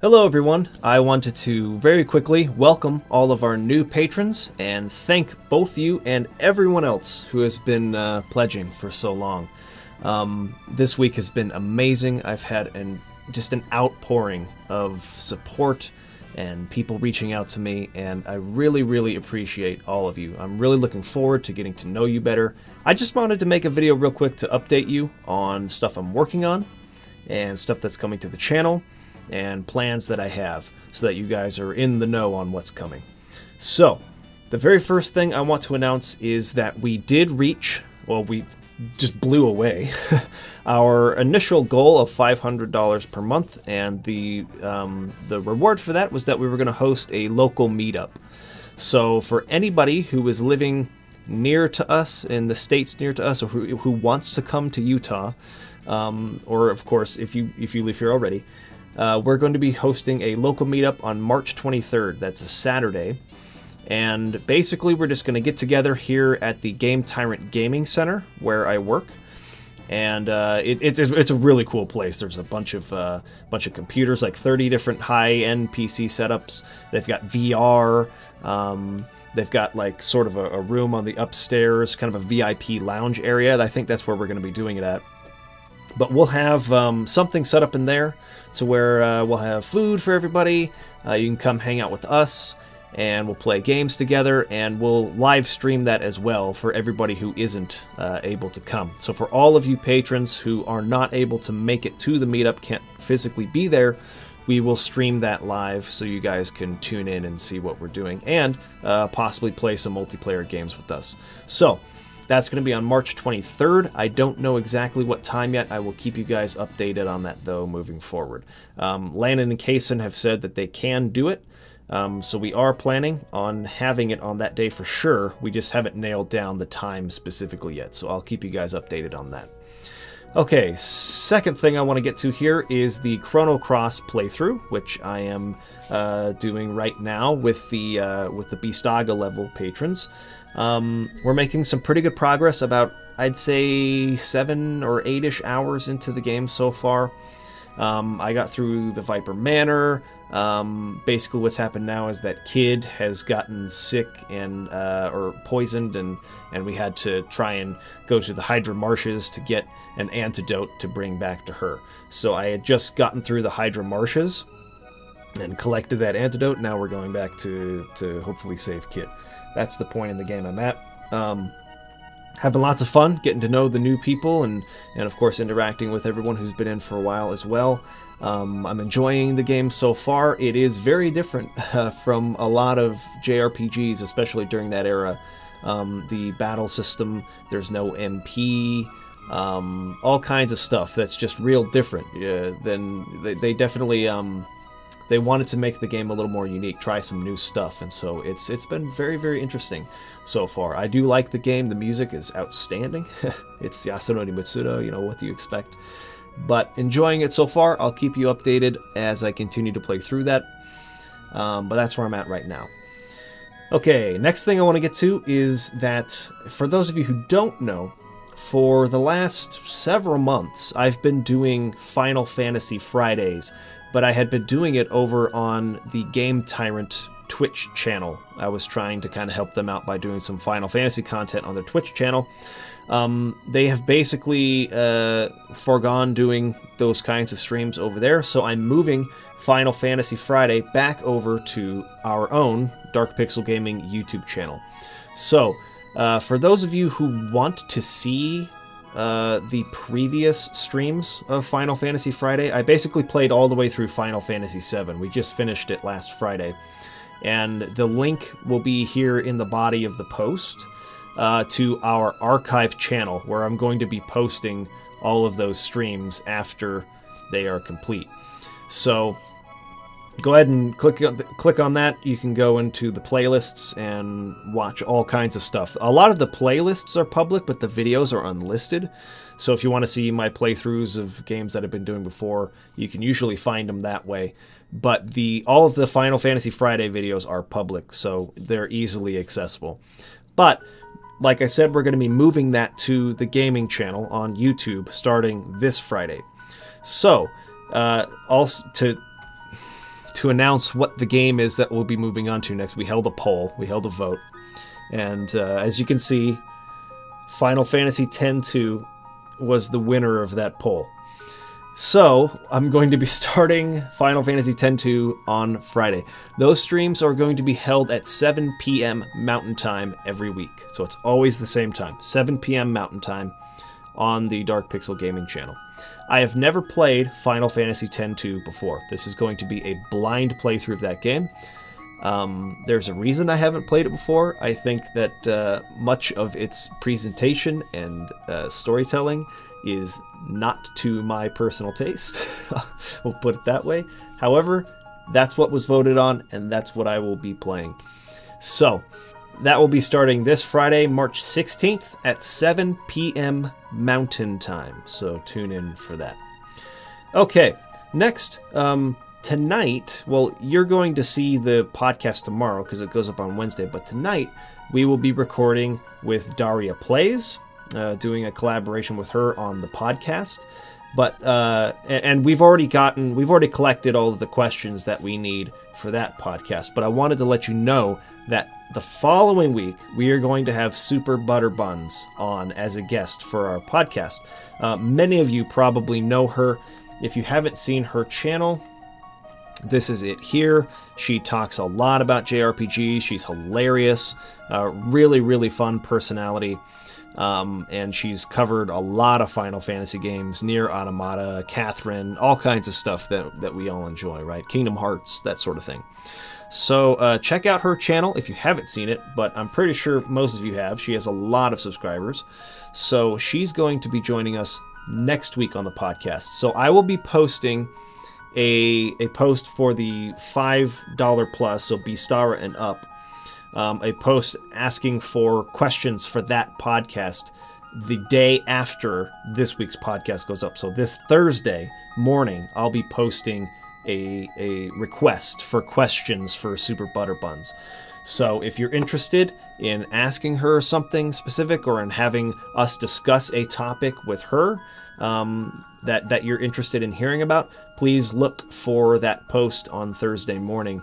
Hello everyone, I wanted to very quickly welcome all of our new patrons and thank both you and everyone else who has been pledging for so long. This week has been amazing. I've had just an outpouring of support and people reaching out to me, and I really appreciate all of you. I'm really looking forward to getting to know you better. I just wanted to make a video real quick to update you on stuff I'm working on and stuff that's coming to the channel and plans that I have so that you guys are in the know on what's coming. So, the very first thing I want to announce is that we did reach, well, we just blew away, our initial goal of $500 per month, and the reward for that was that we were going to host a local meetup. So for anybody who is living near to us, in the states near to us, or who wants to come to Utah, or of course if you live here already, we're going to be hosting a local meetup on March 23rd. That's a Saturday. And basically we're just going to get together here at the Game Tyrant Gaming Center where I work. And it's a really cool place. There's a bunch of computers, like 30 different high-end PC setups. They've got VR. They've got like sort of a room on the upstairs, kind of a VIP lounge area. I think that's where we're going to be doing it at. But we'll have something set up in there, so where we'll have food for everybody. You can come hang out with us, and we'll play games together, and we'll live stream that as well for everybody who isn't able to come. So for all of you patrons who are not able to make it to the meetup, can't physically be there, we will stream that live so you guys can tune in and see what we're doing, and possibly play some multiplayer games with us. So that's going to be on March 23rd. I don't know exactly what time yet. I will keep you guys updated on that, though, moving forward. Landon and Kaysen have said that they can do it, so we are planning on having it on that day for sure. We just haven't nailed down the time specifically yet, so I'll keep you guys updated on that. Okay, second thing I want to get to here is the Chrono Cross playthrough, which I am doing right now with the Beastaga level patrons. We're making some pretty good progress, about, I'd say, 7 or 8-ish hours into the game so far. I got through the Viper Manor. Basically what's happened now is that Kid has gotten sick and or poisoned, and we had to try and go to the Hydra Marshes to get an antidote to bring back to her. So I had just gotten through the Hydra Marshes and collected that antidote. Now we're going back to hopefully save Kid. That's the point in the game I'm at. Having lots of fun, getting to know the new people, and of course interacting with everyone who's been in for a while as well. I'm enjoying the game so far. It is very different from a lot of JRPGs, especially during that era. The battle system, there's no MP, all kinds of stuff that's just real different. Then they definitely they wanted to make the game a little more unique, try some new stuff, and so it's been very interesting so far. I do like the game. The music is outstanding. It's Yasunori Mitsuda, you know, what do you expect? But enjoying it so far. I'll keep you updated as I continue to play through that. But that's where I'm at right now. Okay, next thing I want to get to is that, for those of you who don't know, for the last several months, I've been doing Final Fantasy Fridays, but I had been doing it over on the Game Tyrant Twitch channel. I was trying to kind of help them out by doing some Final Fantasy content on their Twitch channel. They have basically foregone doing those kinds of streams over there, so I'm moving Final Fantasy Friday back over to our own Dark Pixel Gaming YouTube channel. So, for those of you who want to see the previous streams of Final Fantasy Friday, I basically played all the way through Final Fantasy VII. We just finished it last Friday. And the link will be here in the body of the post to our archive channel, where I'm going to be posting all of those streams after they are complete. So go ahead and click on that. You can go into the playlists and watch all kinds of stuff. A lot of the playlists are public, but the videos are unlisted. So if you want to see my playthroughs of games that I've been doing before, you can usually find them that way. But all of the Final Fantasy Friday videos are public, so they're easily accessible. But like I said, we're going to be moving that to the gaming channel on YouTube starting this Friday. So, also to announce what the game is that we'll be moving on to next. We held a poll, we held a vote, and as you can see, Final Fantasy X-2 was the winner of that poll. So, I'm going to be starting Final Fantasy X-2 on Friday. Those streams are going to be held at 7 p.m. Mountain Time every week. So it's always the same time, 7 p.m. Mountain Time on the Dark Pixel Gaming channel. I have never played Final Fantasy X-2 before. This is going to be a blind playthrough of that game. There's a reason I haven't played it before. I think that much of its presentation and storytelling is not to my personal taste. We'll put it that way. However, that's what was voted on, and that's what I will be playing. So, that will be starting this Friday, March 16th at 7 p.m. Mountain Time. So tune in for that. Okay, next, tonight, well, you're going to see the podcast tomorrow because it goes up on Wednesday, but tonight we will be recording with Daria Plays, doing a collaboration with her on the podcast. But and we've already collected all of the questions that we need for that podcast. But I wanted to let you know that the following week we are going to have Super Butter Buns on as a guest for our podcast. Many of you probably know her. If you haven't seen her channel, this is it here. She talks a lot about JRPGs. She's hilarious. Really, really fun personality. And she's covered a lot of Final Fantasy games, Nier Automata, Catherine, all kinds of stuff that we all enjoy, right? Kingdom Hearts, that sort of thing. So check out her channel if you haven't seen it, but I'm pretty sure most of you have. She has a lot of subscribers. So she's going to be joining us next week on the podcast. So I will be posting a post for the $5 plus, so Beastara and up, a post asking for questions for that podcast the day after this week's podcast goes up. So this Thursday morning, I'll be posting a request for questions for Super Butter Buns. So if you're interested in asking her something specific or in having us discuss a topic with her that you're interested in hearing about, please look for that post on Thursday morning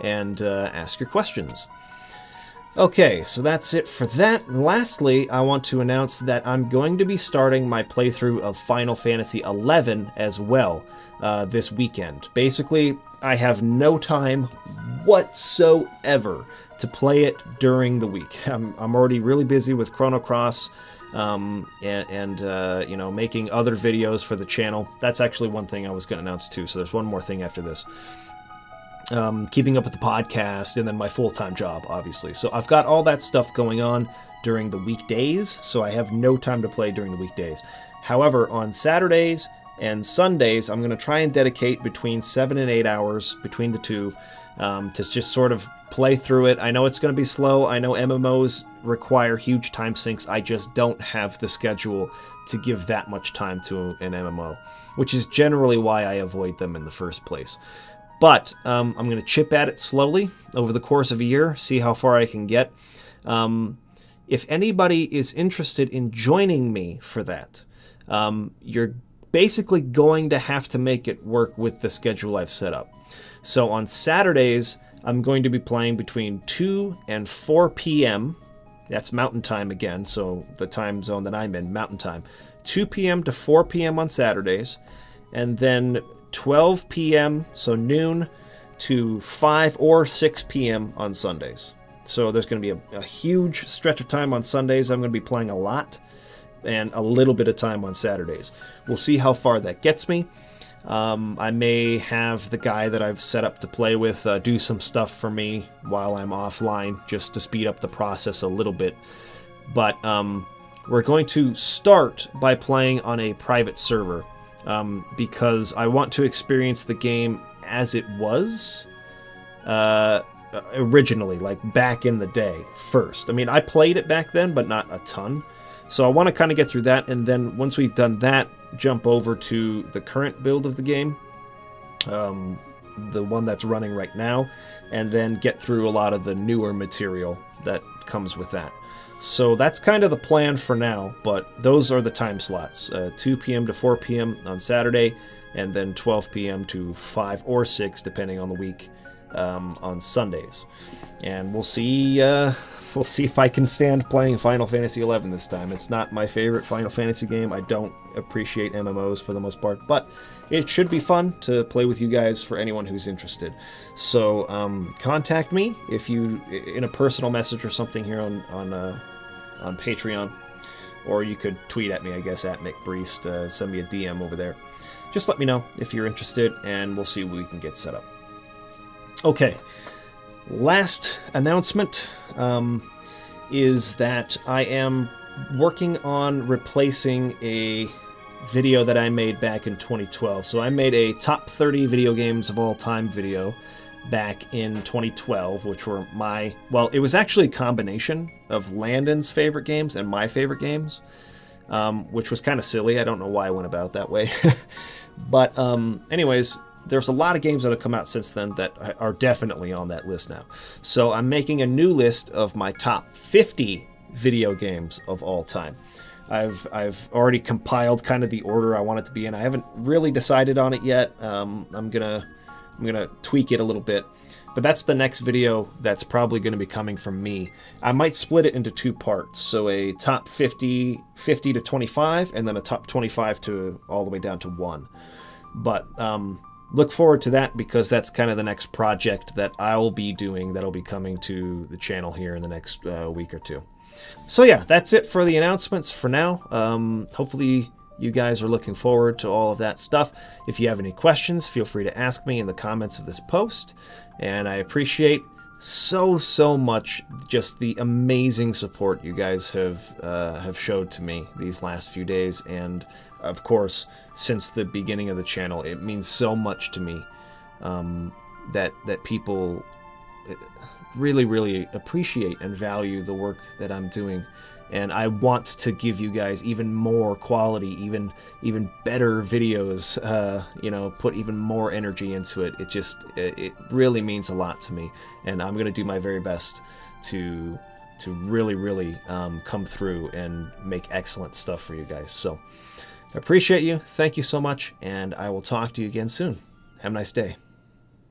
and ask your questions. Okay, so that's it for that. And lastly, I want to announce that I'm going to be starting my playthrough of Final Fantasy XI as well this weekend. Basically, I have no time whatsoever to play it during the week. I'm already really busy with Chrono Cross and you know, making other videos for the channel. That's actually one thing I was going to announce too, so there's one more thing after this. Keeping up with the podcast, and then my full-time job, obviously. So I've got all that stuff going on during the weekdays, so I have no time to play during the weekdays. However, on Saturdays and Sundays, I'm going to try and dedicate between 7 and 8 hours between the two to just sort of play through it. I know it's going to be slow. I know MMOs require huge time sinks. I just don't have the schedule to give that much time to an MMO, which is generally why I avoid them in the first place. But I'm going to chip at it slowly over the course of a year, see how far I can get. If anybody is interested in joining me for that, you're basically going to have to make it work with the schedule I've set up. So on Saturdays, I'm going to be playing between 2 and 4 p.m. That's Mountain Time again, so the time zone that I'm in, Mountain Time. 2 p.m. to 4 p.m. on Saturdays, and then 12 p.m., so noon, to 5 or 6 p.m. on Sundays. So there's going to be a huge stretch of time on Sundays. I'm going to be playing a lot, and a little bit of time on Saturdays. We'll see how far that gets me. I may have the guy that I've set up to play with do some stuff for me while I'm offline, just to speed up the process a little bit. But we're going to start by playing on a private server. Because I want to experience the game as it was originally, like back in the day first. I mean, I played it back then, but not a ton. So I want to kind of get through that, and then once we've done that, jump over to the current build of the game, the one that's running right now, and then get through a lot of the newer material that comes with that. So that's kind of the plan for now, but those are the time slots. 2 p.m. to 4 p.m. on Saturday, and then 12 p.m. to 5 or 6, depending on the week, on Sundays. And we'll see if I can stand playing Final Fantasy XI this time. It's not my favorite Final Fantasy game. I don't appreciate MMOs for the most part, but it should be fun to play with you guys for anyone who's interested. So contact me if you in a personal message or something here on Patreon, or you could tweet at me, I guess, at Nick Breest. Send me a DM over there. Just let me know if you're interested, and we'll see what we can get set up. Okay, last announcement is that I am working on replacing a video that I made back in 2012. So I made a top 30 video games of all time video back in 2012, which were well, it was actually a combination of Landon's favorite games and my favorite games, which was kind of silly. I don't know why I went about it that way. But anyways, there's a lot of games that have come out since then that are definitely on that list now. So I'm making a new list of my top 50 video games of all time. I've already compiled kind of the order I want it to be in. I haven't really decided on it yet. I'm gonna tweak it a little bit, but that's the next video that's probably going to be coming from me. I might split it into 2 parts, so a top 50 to 25, and then a top 25 to all the way down to 1. But look forward to that, because that's kind of the next project that I'll be doing that'll be coming to the channel here in the next week or 2. So yeah, that's it for the announcements for now. Hopefully you guys are looking forward to all of that stuff. If you have any questions, feel free to ask me in the comments of this post. And I appreciate so much just the amazing support you guys have showed to me these last few days, and of course since the beginning of the channel. It means so much to me that people really appreciate and value the work that I'm doing. And I want to give you guys even more quality, even better videos, you know, put even more energy into it. It really means a lot to me, and I'm gonna do my very best to really come through and make excellent stuff for you guys. So I appreciate you. Thank you so much, and I will talk to you again soon. Have a nice day.